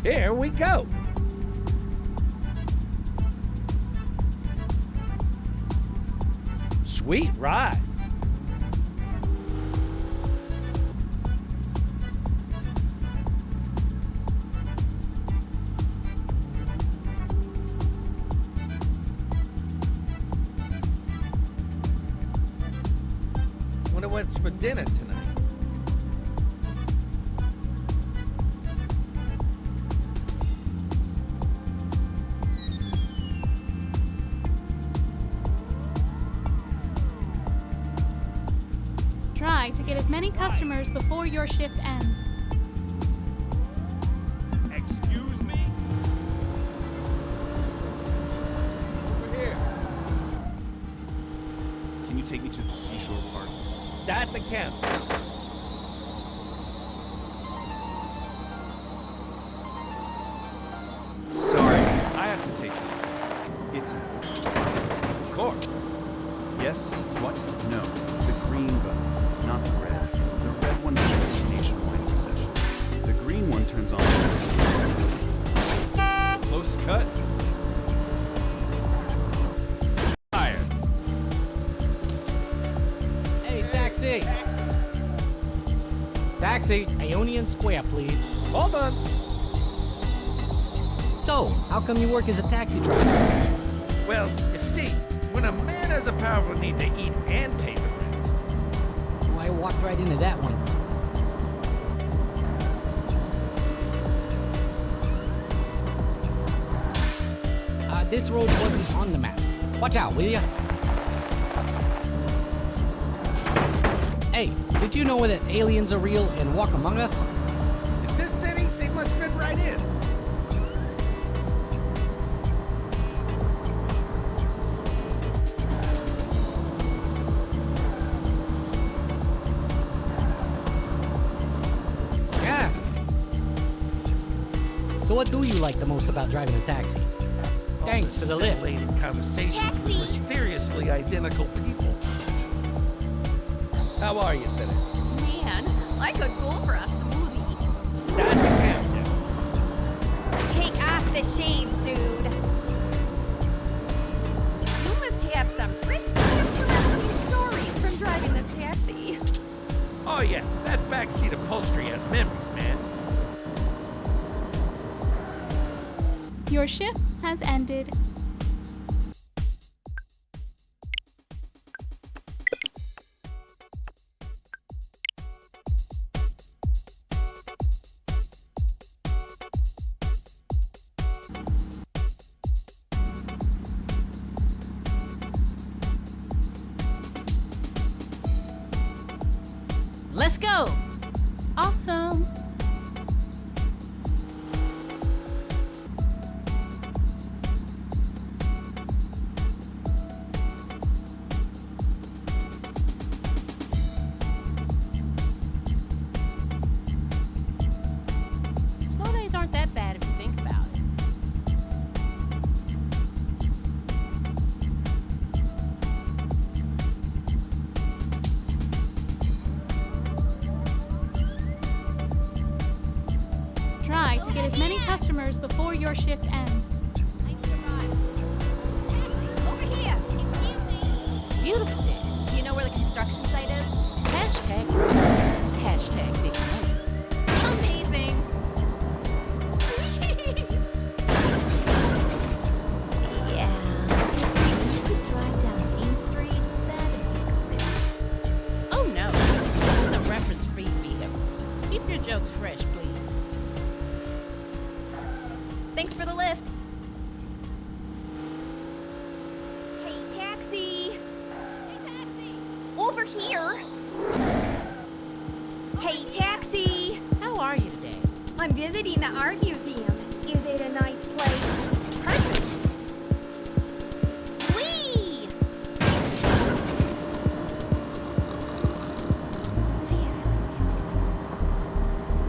Here we go. Sweet ride. Wonder what's for dinner tonight. Try to get as many customers before your shift ends. Excuse me? Over here. Can you take me to the seashore park? Start the countdown. Sorry, I have to take this. It's important. Of course. Yes? What? No. The green button, not the red. The red one is the nationwide procession. The green one turns on. Close cut. Fire. Hey, taxi! Taxi, Ionian Square, please. Hold on. So, how come you work as a taxi driver? Well, you see, when a man has a powerful need to eat and pay the rent, Well, I walked right into that one. This road wasn't on the maps. Watch out, will ya? Hey, did you know that aliens are real and walk among us? in this city, they must fit right in. Yeah. So what do you like the most about driving a taxi? Thanks for the lift. Scintillating conversations with mysteriously identical people. How are you today? Man, I could go for a smoothie. Start the countdown. Take off the shades, dude. You must have some pretty interesting stories from driving this taxi. Oh yeah, that backseat upholstery has memories, man. Your shift has ended. Let's go! Awesome. Slow days aren't that bad if you think about it. Try to get as many customers before your shift ends. I need a ride. Over here. Excuse me. Beautiful day. Do you know where the construction site is? Hashtag Hashtag big money. Amazing. Yeah. You could drive down Main Street. That'd be good. Oh no, this is a reference-free vehicle. Keep your jokes fresh, please. Thanks for the lift. Hey, taxi. Hey, taxi. Over here. Hey, taxi. How are you today? I'm visiting the art museum. Is it a nice place? Perfect. Whee!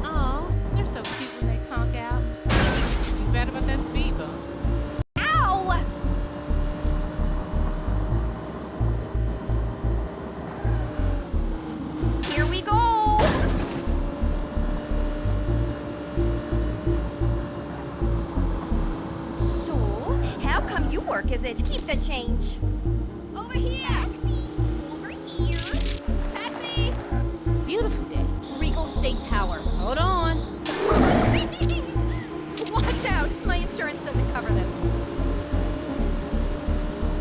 Oh, they're so cute when they conk out. Too bad about that speed bump. Ow! Here we go. it. Keep the change. Over here. Taxi. Over here. Taxi. Beautiful day. Regal State Tower. Hold on. Watch out. My insurance doesn't cover this.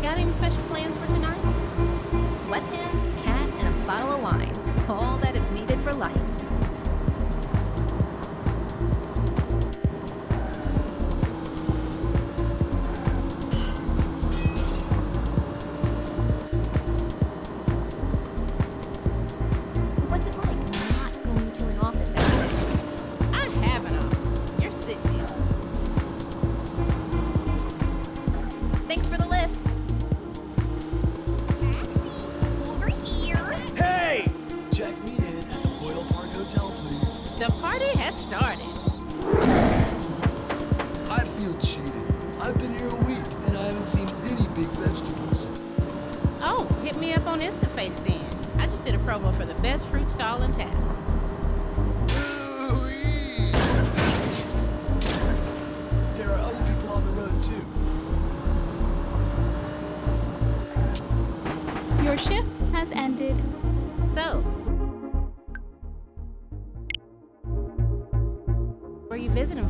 Got any special plans for tonight? Sweatpants, cat, and a bottle of wine. All that is needed for life. What's it like not going to an office every day? I have an office. You're sitting in. Thanks for the lift. Over here. Hey! Check me in at the Boyle Park Hotel, please. The party has started. I feel cheated. I've been here a week and I haven't seen any big vegetables. Oh, hit me up on InstaFace then. I just did a promo for the best fruit stall in town. Ooh-wee. There are other people on the road too. Your shift has ended. So, where you visiting?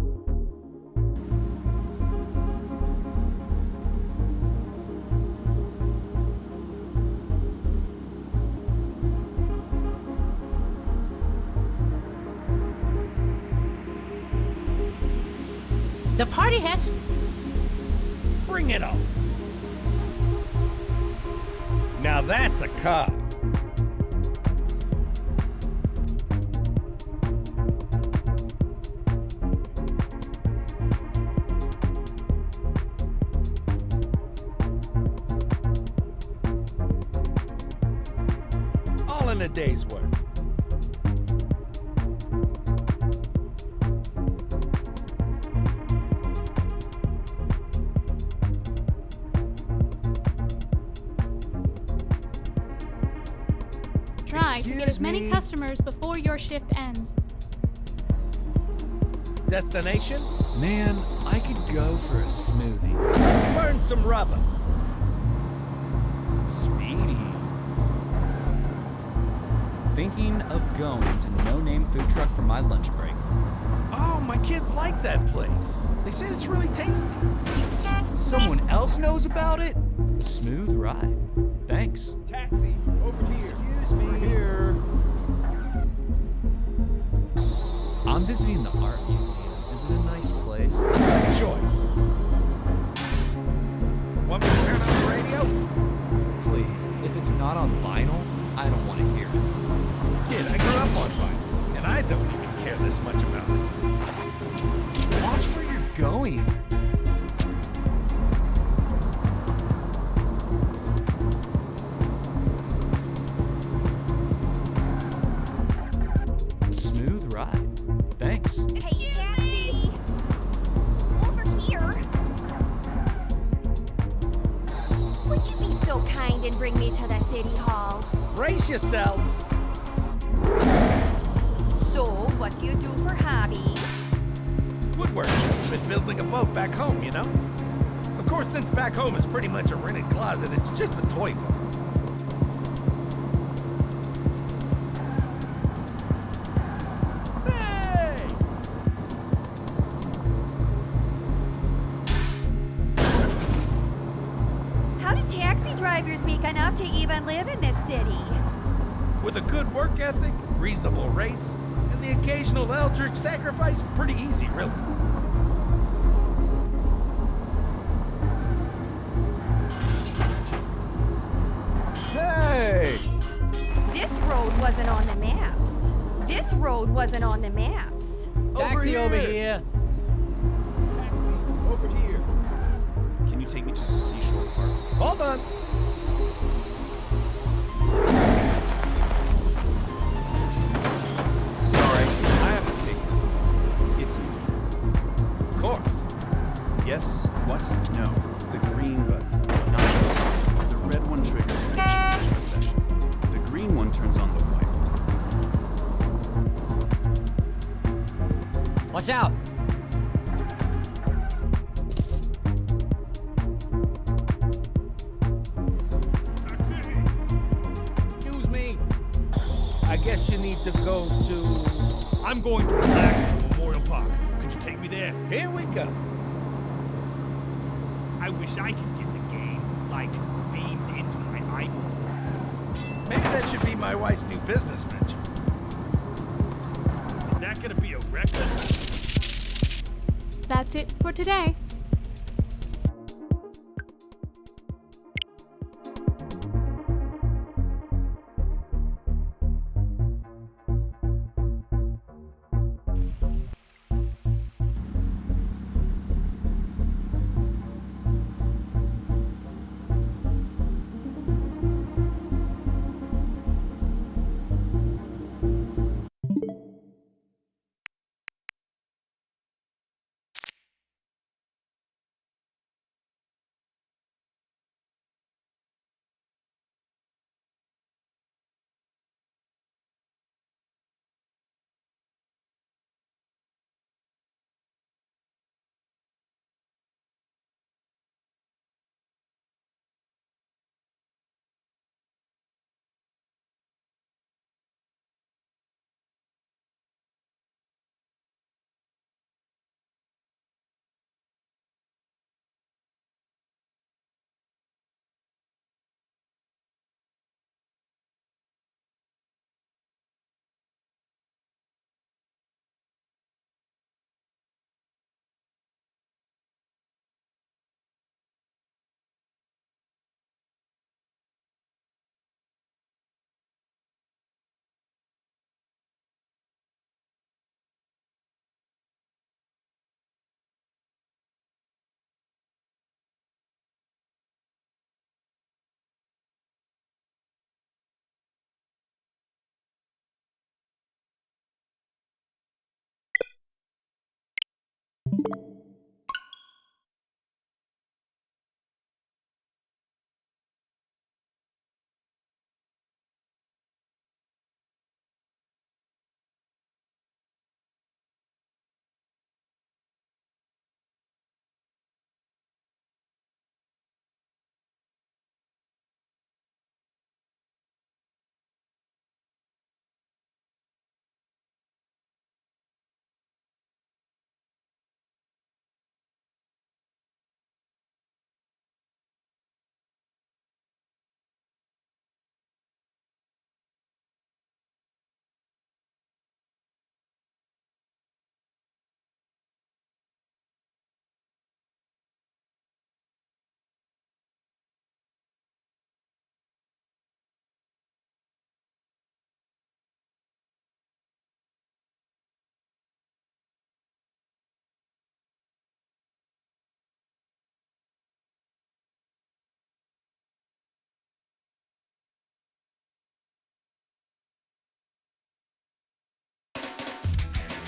The party has. Bring it on. Now that's a car. All in a day's work. Try to get as Excuse many me? customers before your shift ends. Destination? Man, I could go for a smoothie. Burn some rubber. Speedy. Thinking of going to No Name Food Truck for my lunch break. Oh, my kids like that place. They said it's really tasty. Someone else knows about it? Smooth ride. Thanks. Taxi, over here. Excuse me. Here. I'm visiting the art museum. Is it a nice place? Good choice. Want me to turn on the radio? Please, if it's not on vinyl, I don't want to hear it. Kid, I grew up on vinyl, and I don't even care this much about it. Watch where you're going. Smooth ride. Thanks. Hey, taxi! Over here. Would you be so kind and bring me to the city hall? Brace yourselves. So, what do you do for hobbies? Woodwork. Been building a boat back home, you know? Of course, since back home is pretty much a rented closet, it's just a toy boat. Hey! How do taxi drivers make enough to even live in this city? With a good work ethic, reasonable rates, and the occasional eldritch sacrifice, pretty easy, really. Hey! This road wasn't on the maps. This road wasn't on the maps. Taxi over here. Taxi, over here. Can you take me to the seashore park? Hold on. Sorry, I have to take this. It's Of course. yes, what? No. The green button. Not the red one triggers the extra session. The green one turns on the white. Watch out! I guess you need to go to... I'm going to relax at Memorial Park. Could you take me there? Here we go. I wish I could get the game, like, beamed into my eyeballs. Maybe that should be my wife's new business venture. Is that gonna be a record? That's it for today.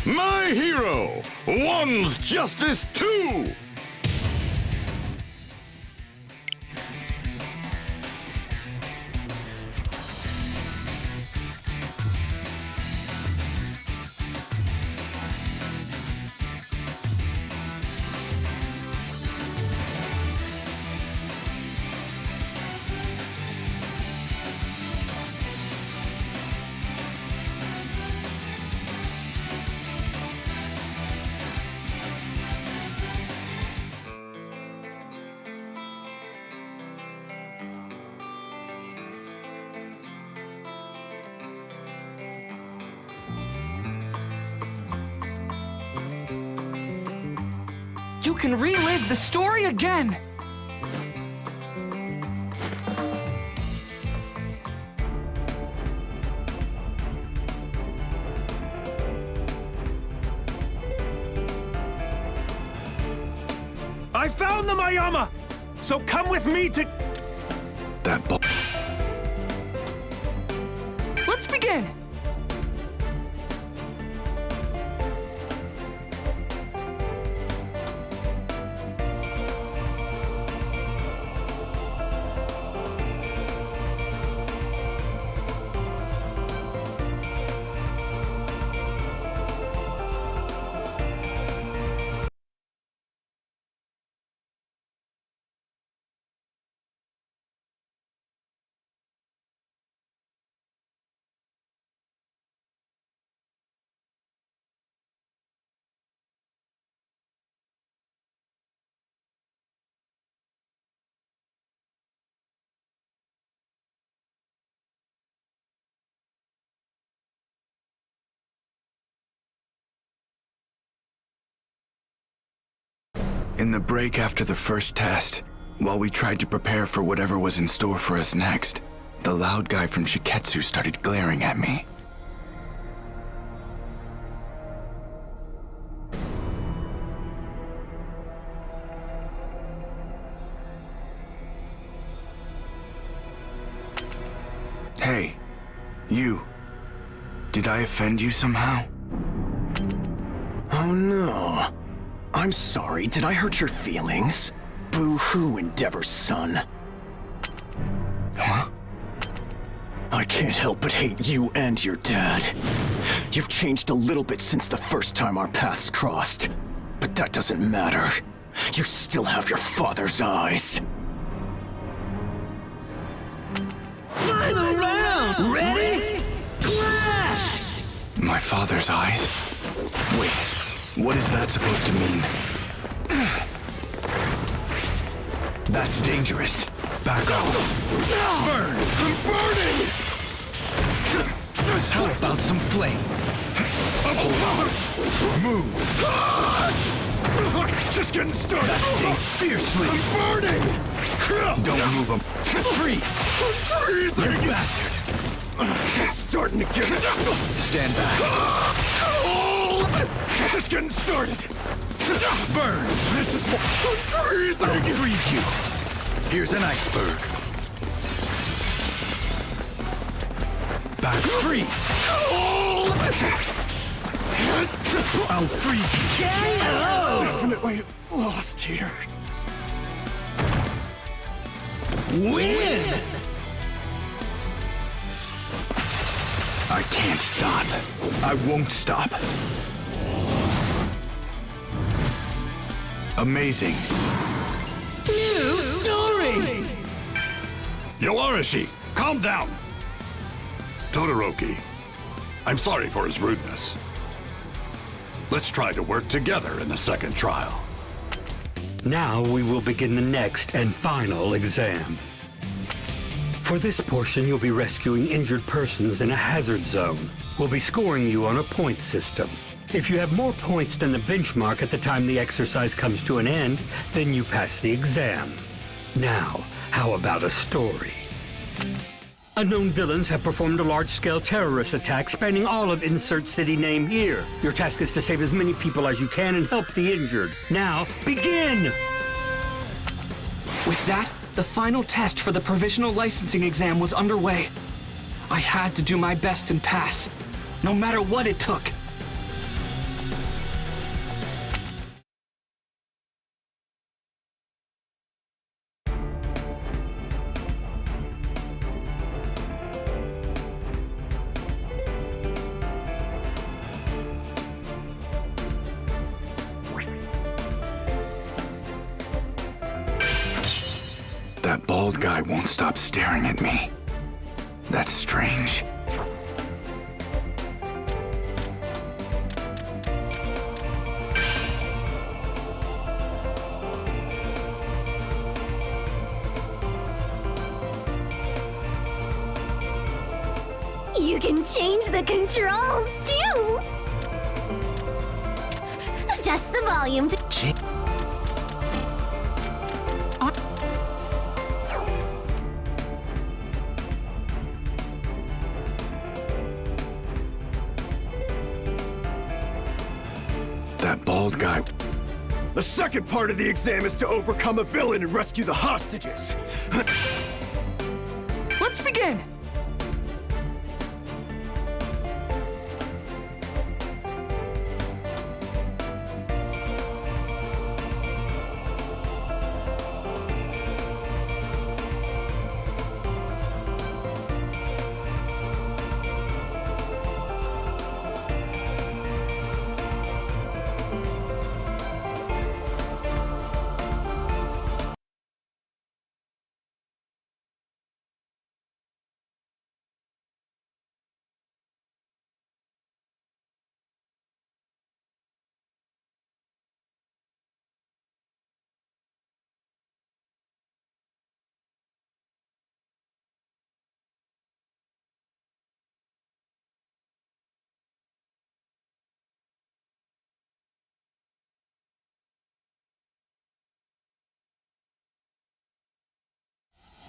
My hero! One's justice two! You can relive the story again! I found the Mayama! So come with me to... That ball. Let's begin! In the break after the first test, while we tried to prepare for whatever was in store for us next, the loud guy from Shiketsu started glaring at me. Hey, you. Did I offend you somehow? Oh no. I'm sorry, did I hurt your feelings? Boo-hoo, Endeavor's son. Huh? I can't help but hate you and your dad. You've changed a little bit since the first time our paths crossed. But that doesn't matter. You still have your father's eyes. Final round! Ready? Clash! My father's eyes? Wait, what is that supposed to mean? That's dangerous. Back off. Burn! I'm burning! How about some flame? Move! Just getting started! That stings fiercely! I'm burning! Don't move him. Freeze! Freeze! You bastard! It's starting to get... Stand back. Cold! Just getting started! Burn! This is... Freeze! I'll freeze you! Here's an iceberg. Back. Freeze! Cold! I'll freeze you! Definitely lost here. Win! I can't stop. I won't stop. Amazing. New story! Yoarishi, calm down! Todoroki, I'm sorry for his rudeness. Let's try to work together in the second trial. Now we will begin the next and final exam. For this portion, you'll be rescuing injured persons in a hazard zone. We'll be scoring you on a point system. If you have more points than the benchmark at the time the exercise comes to an end, then you pass the exam. Now, how about a story? Unknown villains have performed a large-scale terrorist attack spanning all of insert city name here. Your task is to save as many people as you can and help the injured. Now, begin! With that, the final test for the provisional licensing exam was underway. I had to do my best and pass, no matter what it took. That bald guy won't stop staring at me. That's strange. You can change the controls, too! Adjust the volume to... That bald guy... The second part of the exam is to overcome a villain and rescue the hostages. Let's begin!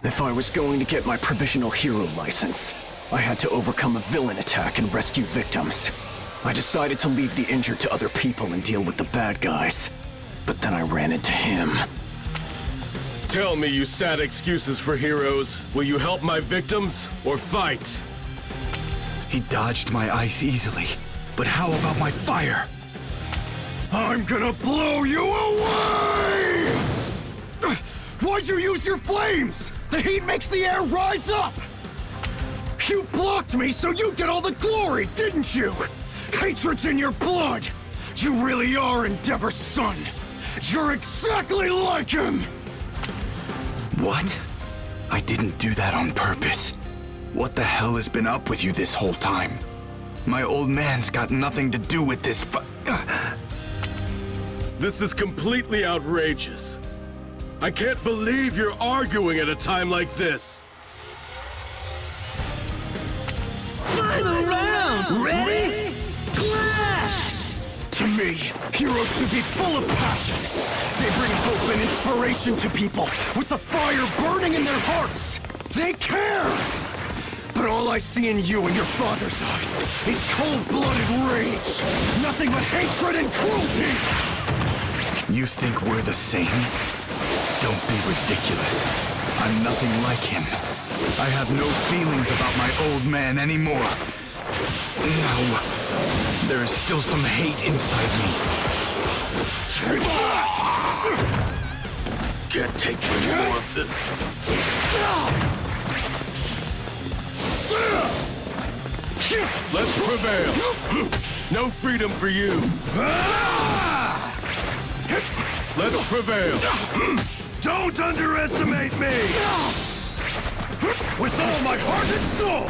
If I was going to get my provisional hero license, I had to overcome a villain attack and rescue victims. I decided to leave the injured to other people and deal with the bad guys. But then I ran into him. Tell me, you sad excuses for heroes. Will you help my victims or fight? He dodged my ice easily. But how about my fire? I'm gonna blow you away! Why'd you use your flames? The heat makes the air rise up! You blocked me so you get all the glory, didn't you? Hatred's in your blood! You really are Endeavor's son! You're exactly like him! What? I didn't do that on purpose. What the hell has been up with you this whole time? My old man's got nothing to do with this This is completely outrageous. I can't believe you're arguing at a time like this. Final round! Ready? Clash! To me, heroes should be full of passion. They bring hope and inspiration to people with the fire burning in their hearts. They care! But all I see in you and your father's eyes is cold-blooded rage. Nothing but hatred and cruelty! You think we're the same? Don't be ridiculous. I'm nothing like him. I have no feelings about my old man anymore. No. There is still some hate inside me. Take that! Can't take any more of this. Let's prevail. No freedom for you. Let's prevail. Don't underestimate me! With all my heart and soul!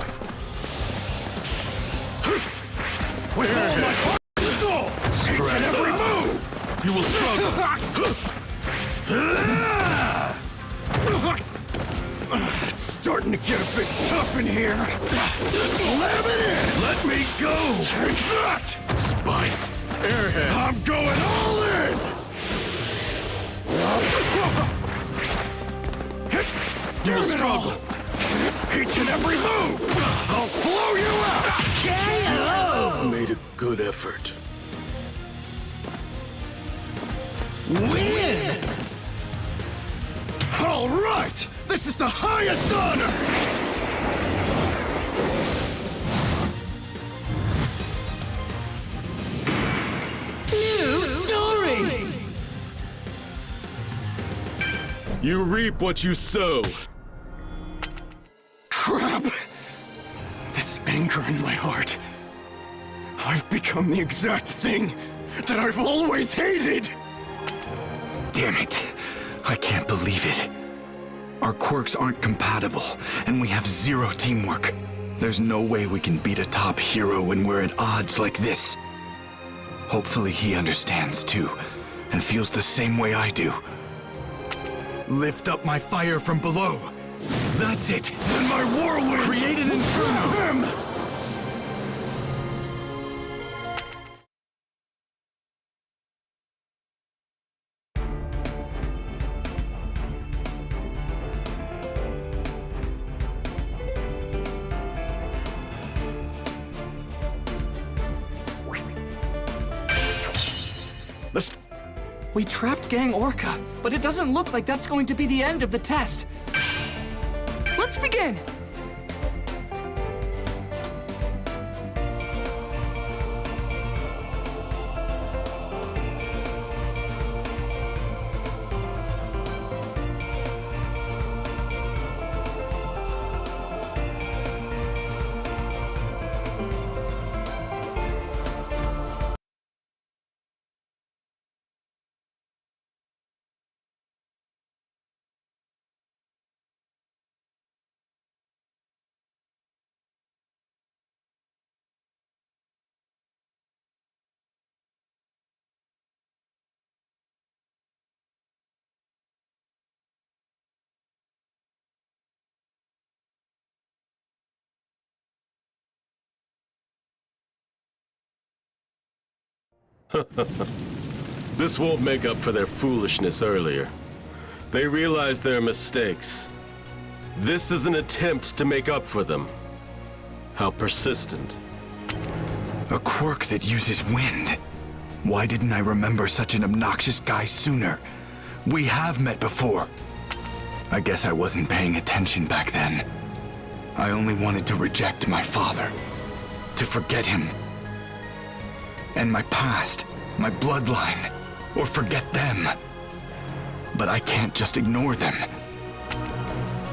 With all my heart and soul! Each and every move! You will struggle. It's starting to get a bit tough in here. Slam it in! Let me go! Take that! Spine. Airhead. I'm going all in! You will struggle. Each and every move! I'll blow you out! KO! Made a good effort. Win! All right! This is the highest honor! New story! You reap what you sow. Crap! This anger in my heart. I've become the exact thing that I've always hated! Damn it. I can't believe it. Our quirks aren't compatible, and we have zero teamwork. There's no way we can beat a top hero when we're at odds like this. Hopefully he understands too, and feels the same way I do. Lift up my fire from below. That's it. Then my whirlwind Create an inferno. him! We trapped Gang Orca, but it doesn't look like that's going to be the end of the test. Let's begin! This won't make up for their foolishness earlier. They realize their mistakes. This is an attempt to make up for them. How persistent. A quirk that uses wind. Why didn't I remember such an obnoxious guy sooner? We have met before. I guess I wasn't paying attention back then. I only wanted to reject my father. To forget him. And my past, my bloodline, or forget them. But I can't just ignore them.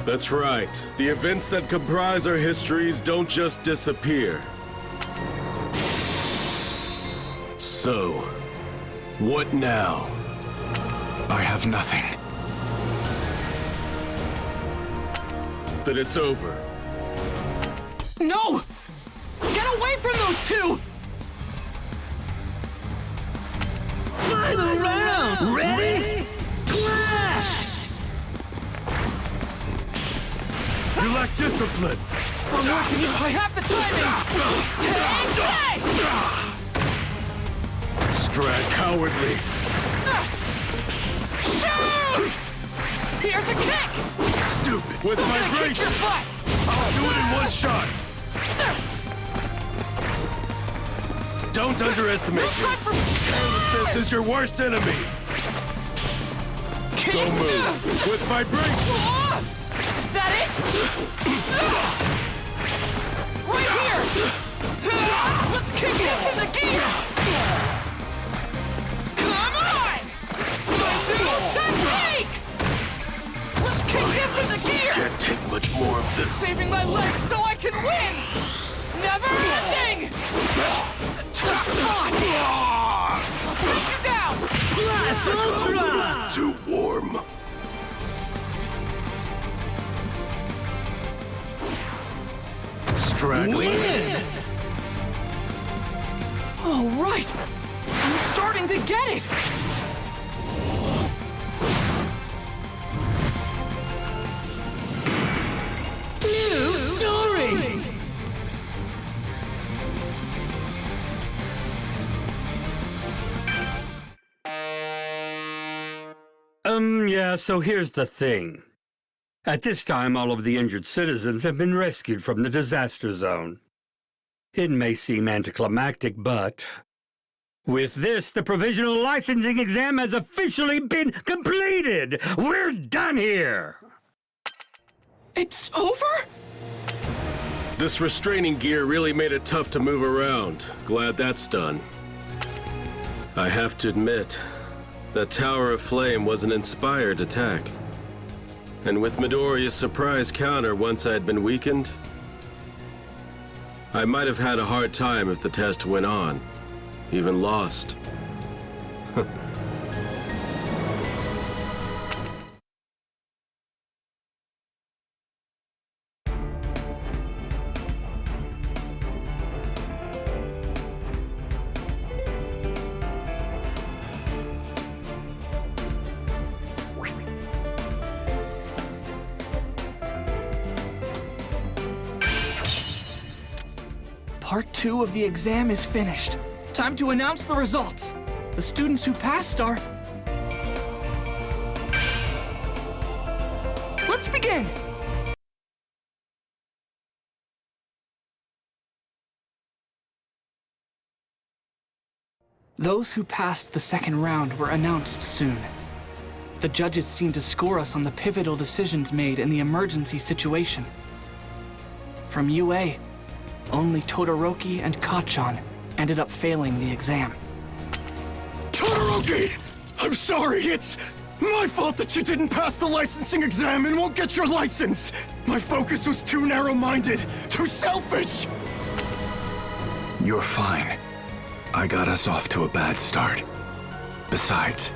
That's right. The events that comprise our histories don't just disappear. So, what now? I have nothing. Then it's over. No! Get away from those two! Final round! Ready? Clash! You lack discipline! I'm working it. I have the timing! Take this! Strad cowardly. Shoot! Here's a kick! Stupid. With I'm gonna kick vibration. your butt! I'll do it in one shot. Don't underestimate No me. time for Carelessness is your worst enemy. kick! Don't move. With vibration. Is that it? Right here! Let's kick this into gear! Come on! My new technique! Let's kick this into gear! Can't take much more of this. Saving my legs so I can win! Never ending! Tough spot! I'll take you down! Blast Ultra! Too warm. Straggler. Win! Oh, right! I'm starting to get it! New story! Yeah, so here's the thing. At this time, all of the injured citizens have been rescued from the disaster zone. It may seem anticlimactic, but with this, the provisional licensing exam has officially been completed! We're done here! It's over? This restraining gear really made it tough to move around. Glad that's done. I have to admit, that Tower of Flame was an inspired attack. And with Midoriya's surprise counter once I had been weakened, I might have had a hard time if the test went on, even lost. Part 2 of the exam is finished. Time to announce the results. The students who passed are... Let's begin! Those who passed the second round were announced soon. The judges seemed to score us on the pivotal decisions made in the emergency situation. From UA, only Todoroki and Kacchan ended up failing the exam. Todoroki! I'm sorry, it's my fault that you didn't pass the licensing exam and won't get your license! My focus was too narrow-minded, too selfish! You're fine. I got us off to a bad start. Besides,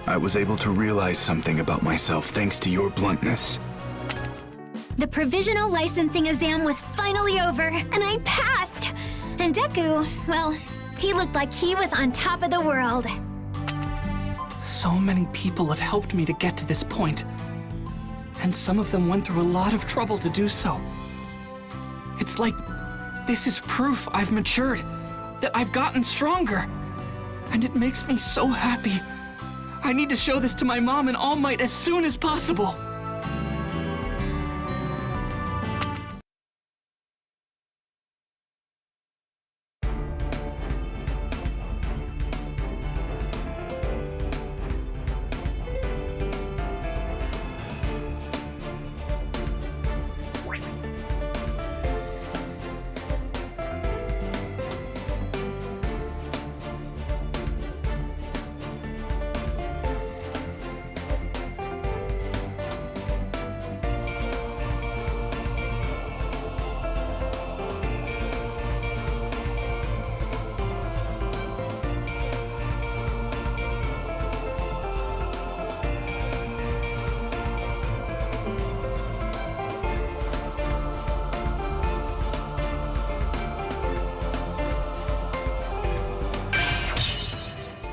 I was able to realize something about myself thanks to your bluntness. The provisional licensing exam was finally over, and I passed! And Deku, well, he looked like he was on top of the world. So many people have helped me to get to this point, and some of them went through a lot of trouble to do so. It's like this is proof I've matured, that I've gotten stronger, and it makes me so happy. I need to show this to my mom and All Might as soon as possible.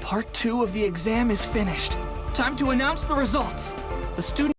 Part 2 of the exam is finished. Time to announce the results. The student...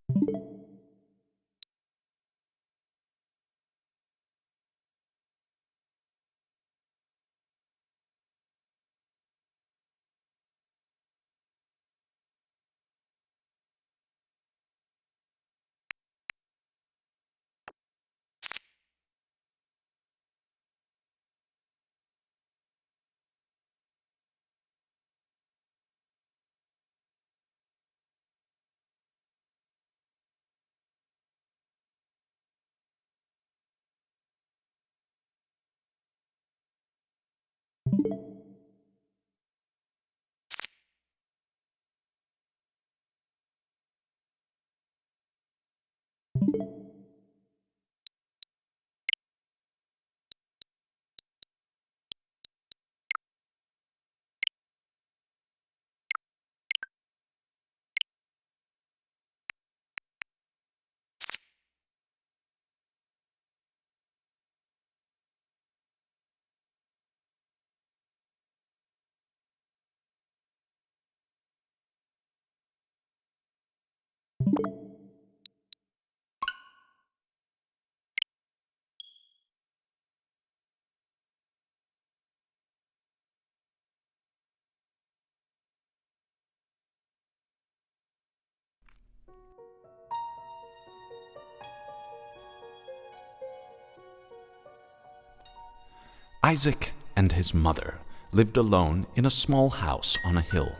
Isaac and his mother lived alone in a small house on a hill.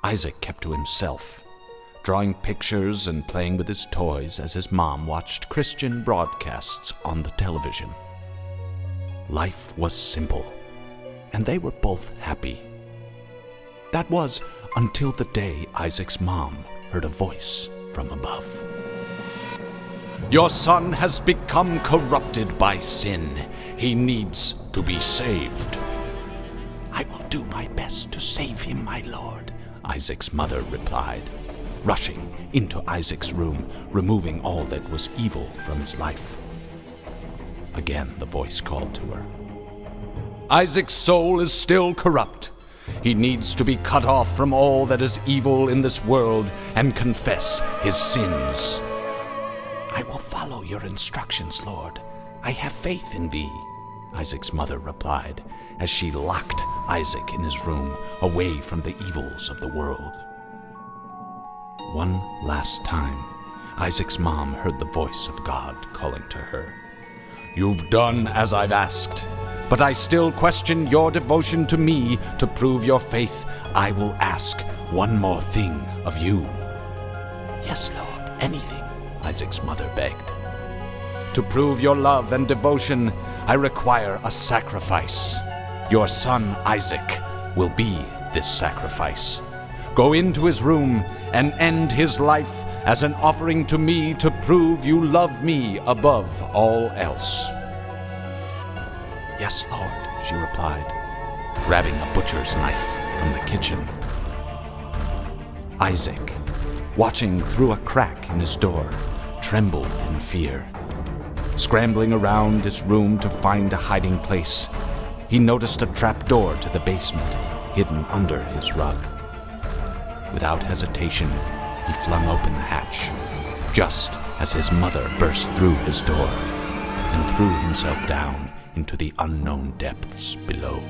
Isaac kept to himself, drawing pictures and playing with his toys as his mom watched Christian broadcasts on the television. Life was simple, and they were both happy. That was until the day Isaac's mom heard a voice from above. "Your son has become corrupted by sin. He needs to be saved." "I will do my best to save him, my lord," Isaac's mother replied, rushing into Isaac's room, removing all that was evil from his life. Again the voice called to her. "Isaac's soul is still corrupt. He needs to be cut off from all that is evil in this world and confess his sins." "I will follow your instructions, Lord. I have faith in thee," Isaac's mother replied, as she locked Isaac in his room, away from the evils of the world. One last time, Isaac's mom heard the voice of God calling to her. "You've done as I've asked, but I still question your devotion to me. To prove your faith, I will ask one more thing of you." "Yes, Lord, anything," Isaac's mother begged. "To prove your love and devotion, I require a sacrifice. Your son Isaac will be this sacrifice. Go into his room and end his life as an offering to me to prove you love me above all else." "Yes, Lord," she replied, grabbing a butcher's knife from the kitchen. Isaac, watching through a crack in his door, trembled in fear. Scrambling around his room to find a hiding place, he noticed a trapdoor to the basement hidden under his rug. Without hesitation, he flung open the hatch, just as his mother burst through his door and threw himself down into the unknown depths below.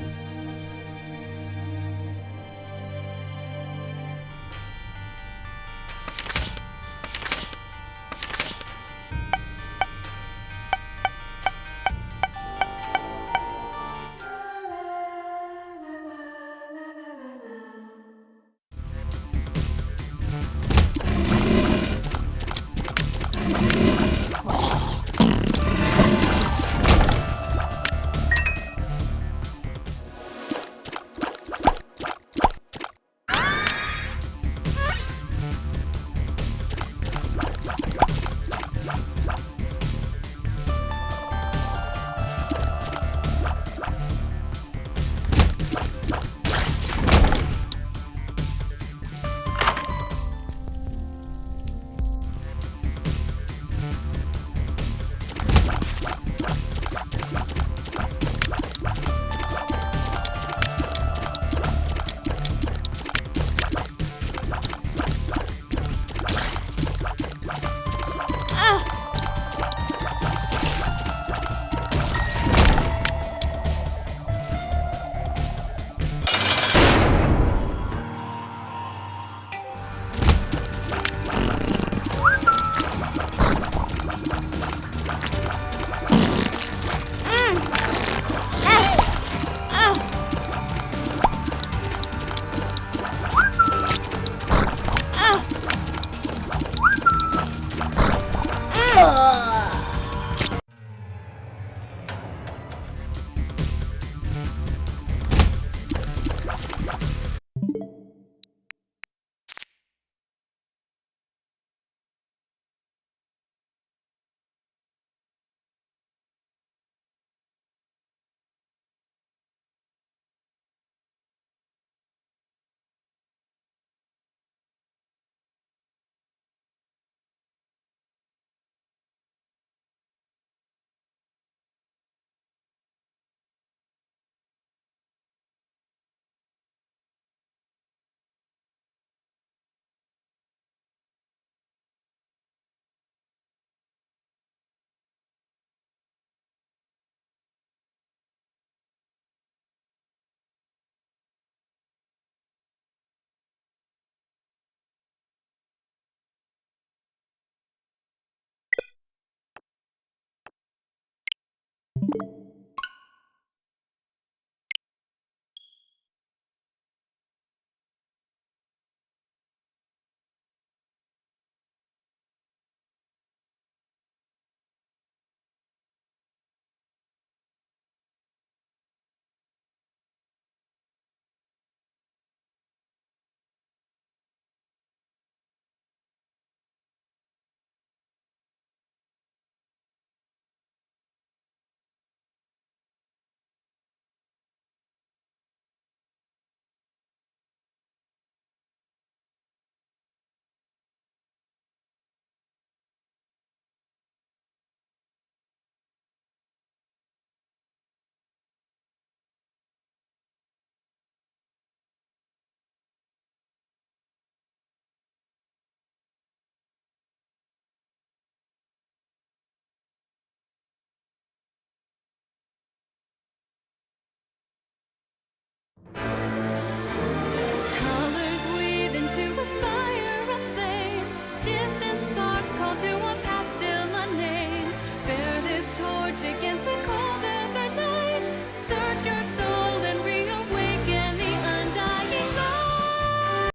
refresh your soul and reawaken the undying light.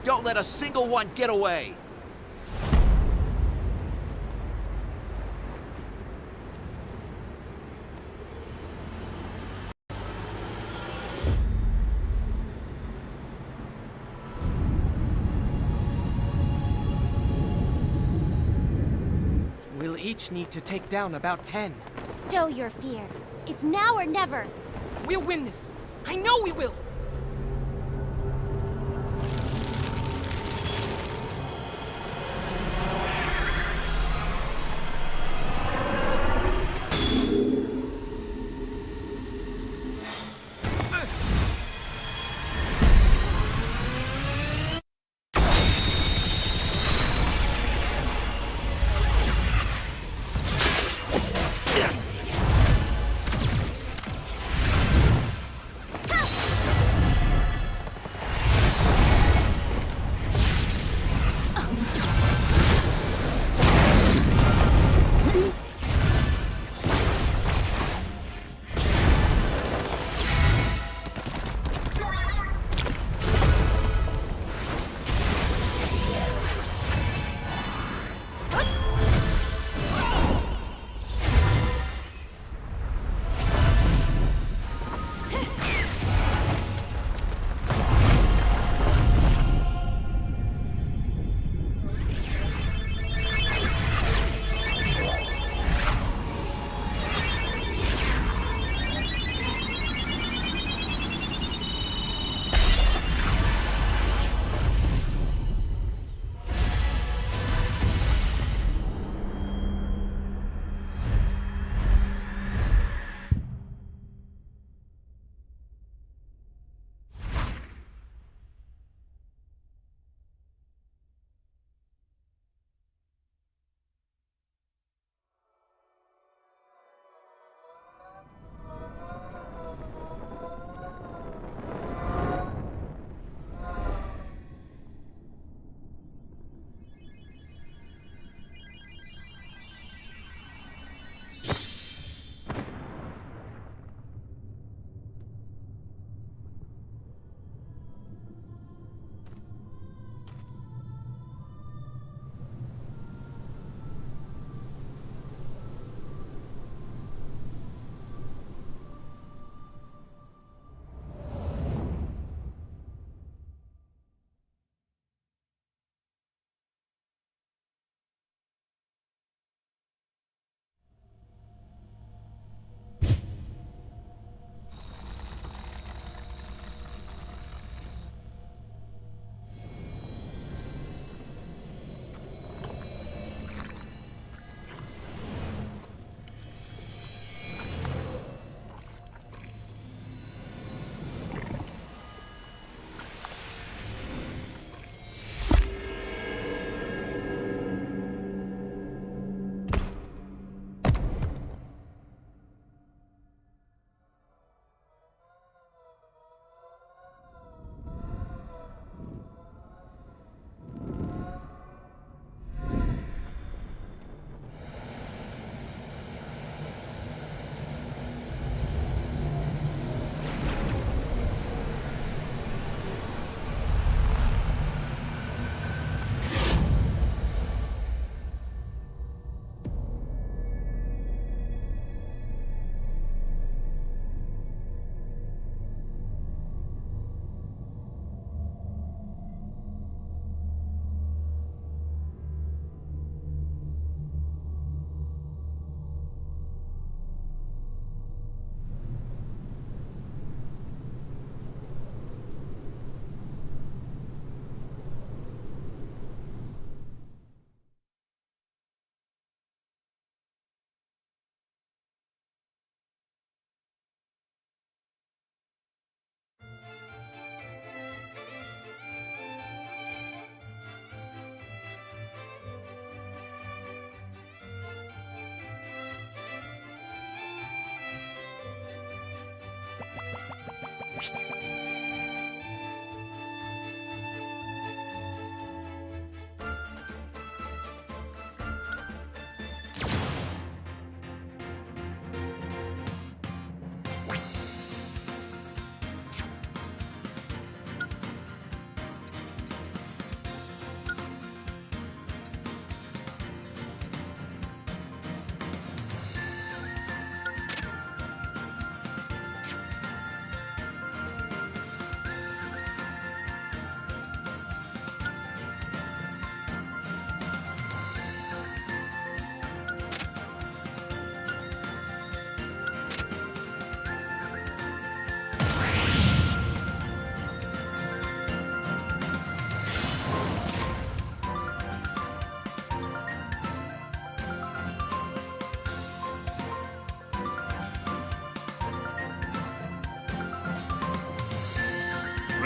Don't let a single one get away! We'll each need to take down about 10. Stow your fear. It's now or never. We'll win this. I know we will.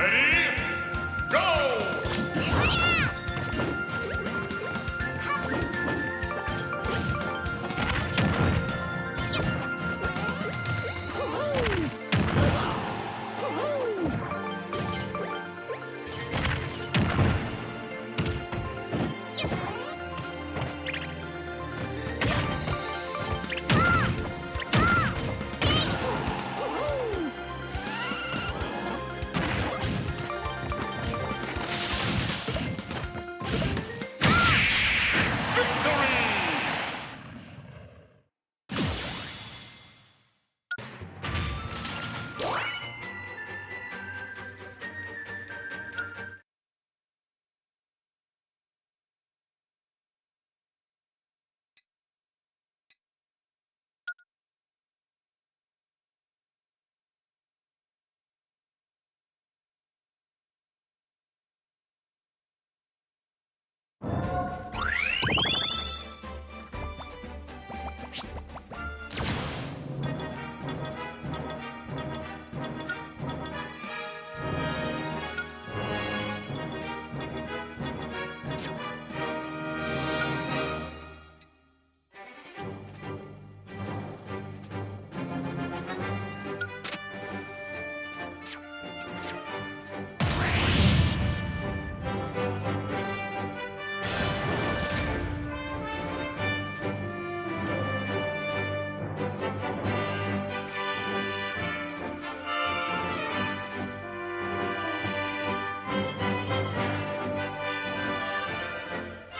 Ready? Go!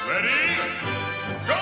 Ready? Go!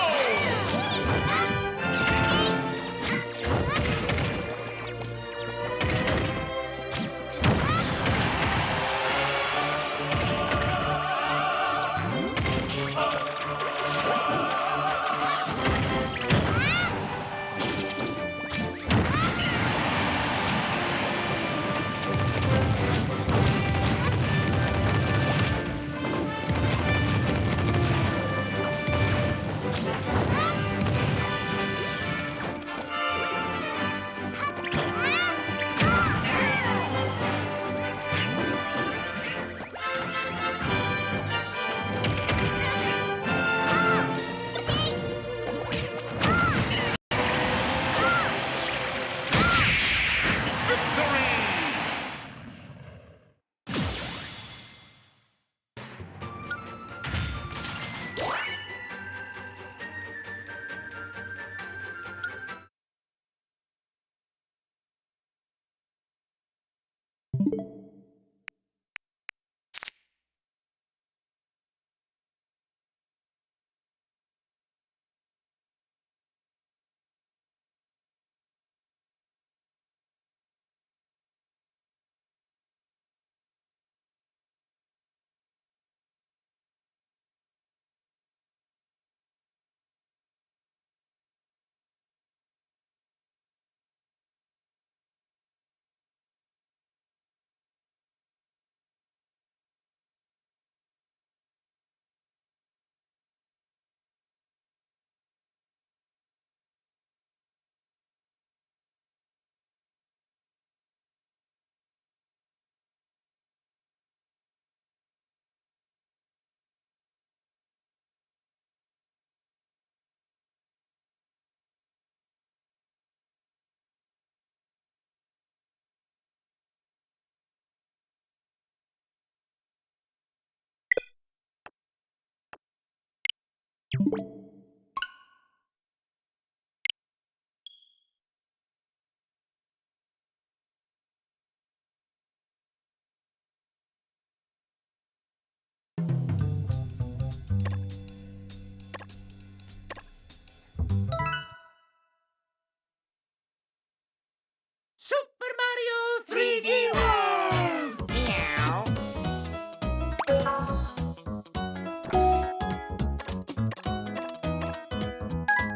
Super Mario 3D World! Meow.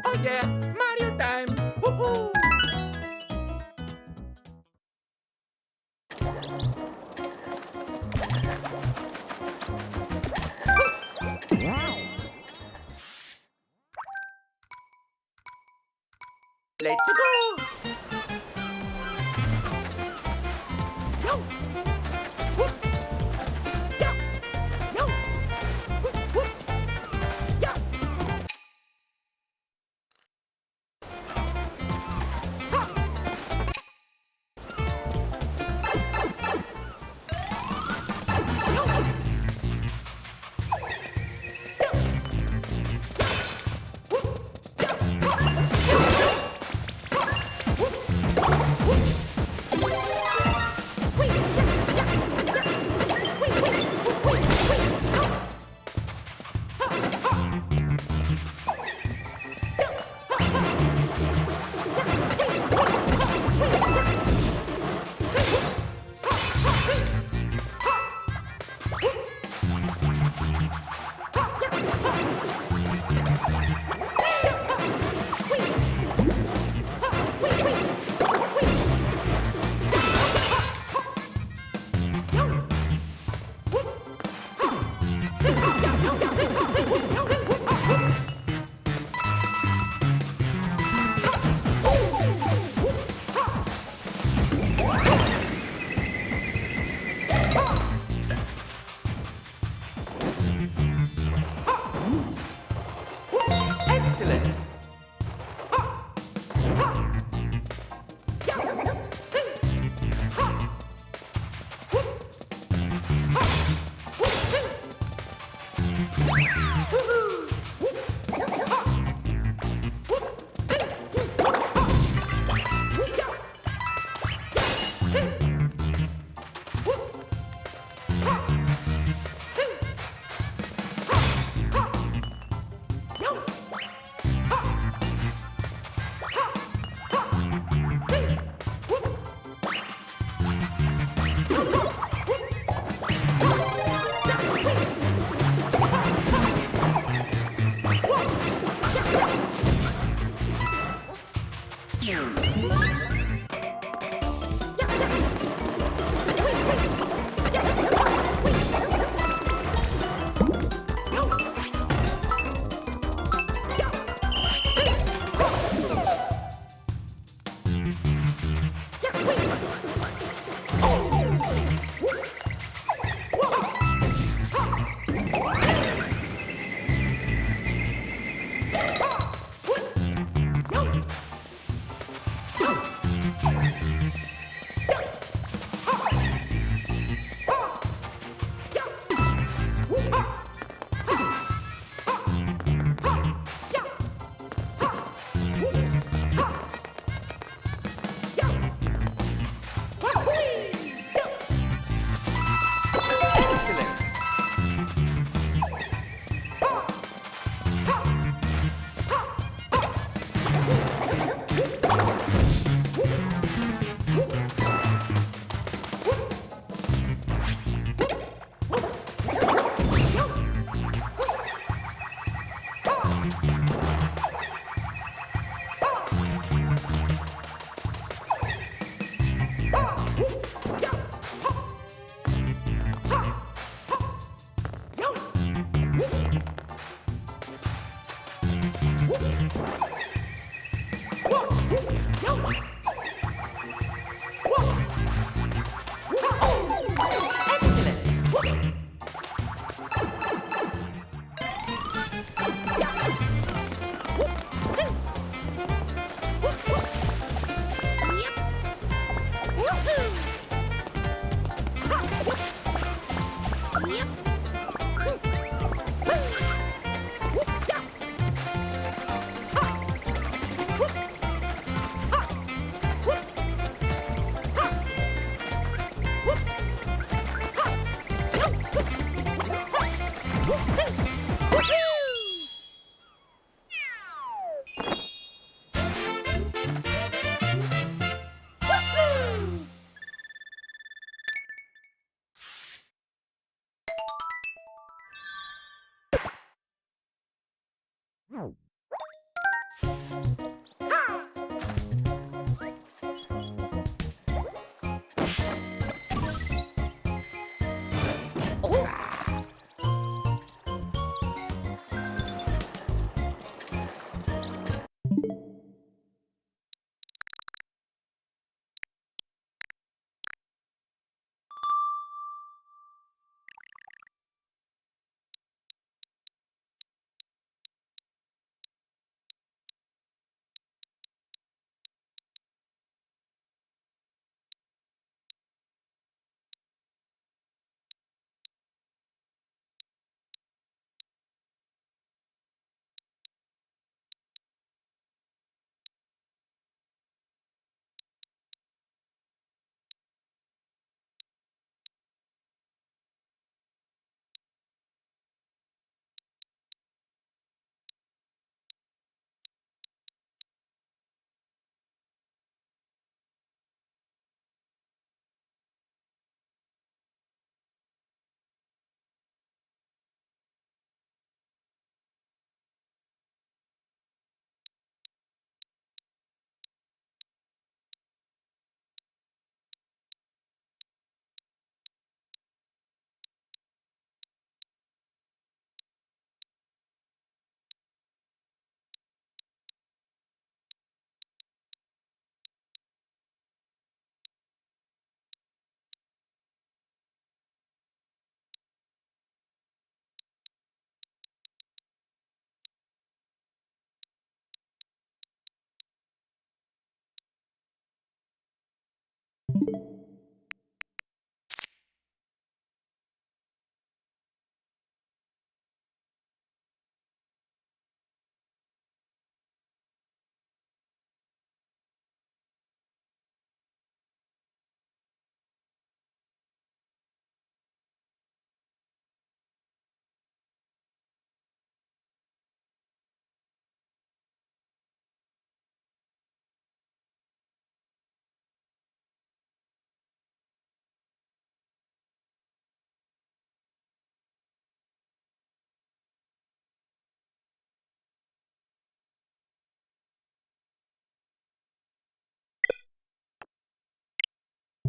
Oh yeah, Mario time! Woohoo! Let's go! Go! Whoop.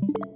Huh?